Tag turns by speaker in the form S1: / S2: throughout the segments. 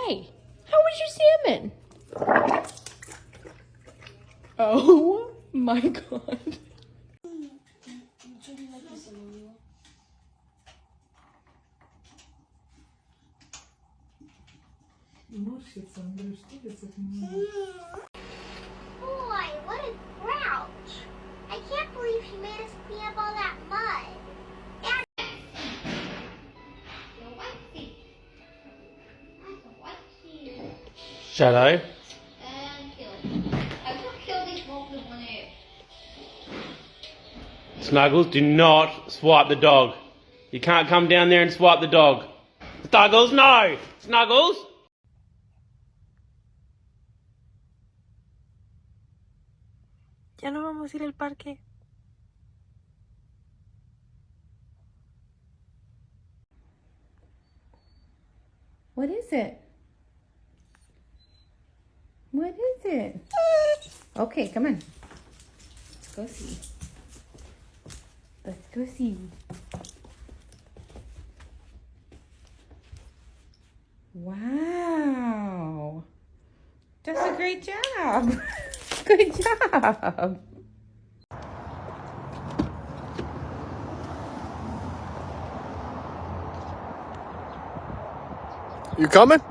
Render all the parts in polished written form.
S1: Hey, how was your salmon? Oh my god.
S2: Boy, what a grouch. I can't believe he made us clean up all that mud.
S3: Shadow. Snuggles, do not swipe the dog. You can't come down there and swipe the dog. Snuggles, no! Snuggles!
S4: Ya no vamos a ir al parque.
S1: What is it? What is it? Okay, come on. Let's go see. Let's go see. Wow. That's a great job. Good job.
S5: You coming?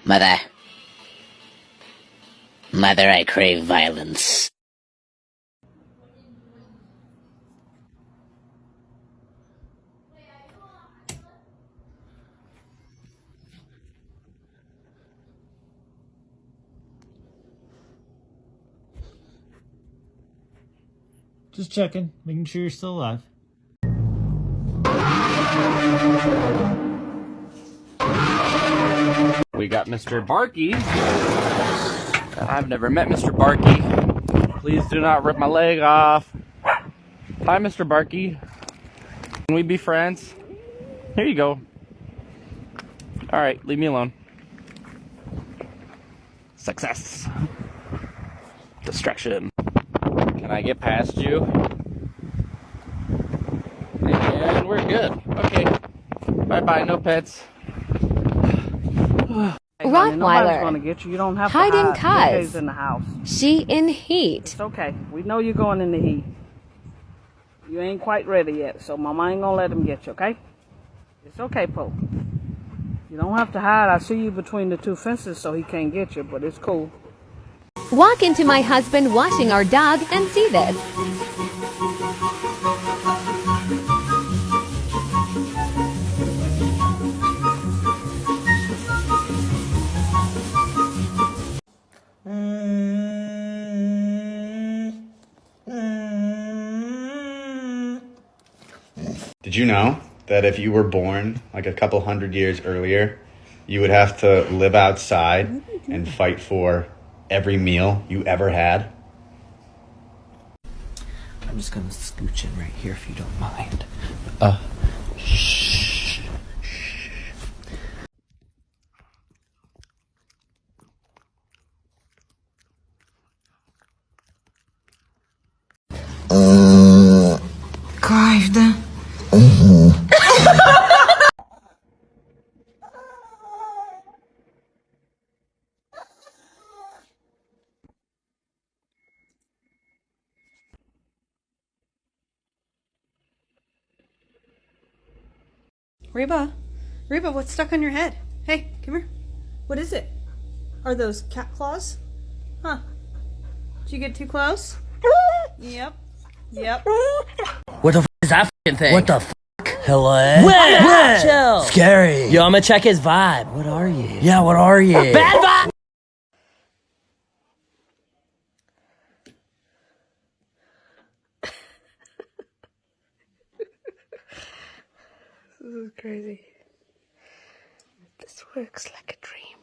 S6: Mother. Mother, I crave violence.
S7: Just checking, making sure you're still alive.
S8: We got Mr. Barky. I've never met Mr. Barky. Please do not rip my leg off. Hi, Mr. Barky. Can we be friends? Here you go. Alright, leave me alone. Success. Distraction. Can I get past you? And we're good. Okay. Bye-bye, no pets.
S9: Rottweiler.
S10: Gonna get you. You don't have
S9: Hiding
S10: to hide.
S9: cuz.
S10: In the house.
S9: She in heat.
S10: It's okay. We know you're going in the heat. You ain't quite ready yet, so Mama ain't gonna let him get you, okay? It's okay, Po. You don't have to hide. I see you between the two fences, so he can't get you, but it's cool.
S9: Walk into my husband washing our dog and see this.
S11: Did you know that if you were born like a couple hundred years earlier, you would have to live outside and fight for every meal you ever had?
S12: I'm just gonna scooch in right here if you don't mind. Shh.
S13: Kaydı.
S4: Reba, what's stuck on your head? Hey, come here. What is it? Are those cat claws? Huh. Did you get too close? Yep.
S12: What the f is that f***ing thing? What the f***? Hello?
S13: Where?
S12: Chill. Scary. Yo, I'm gonna check his vibe. What are you? Yeah, what are you? Bad vibe!
S4: This is crazy. This works like a dream.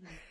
S1: He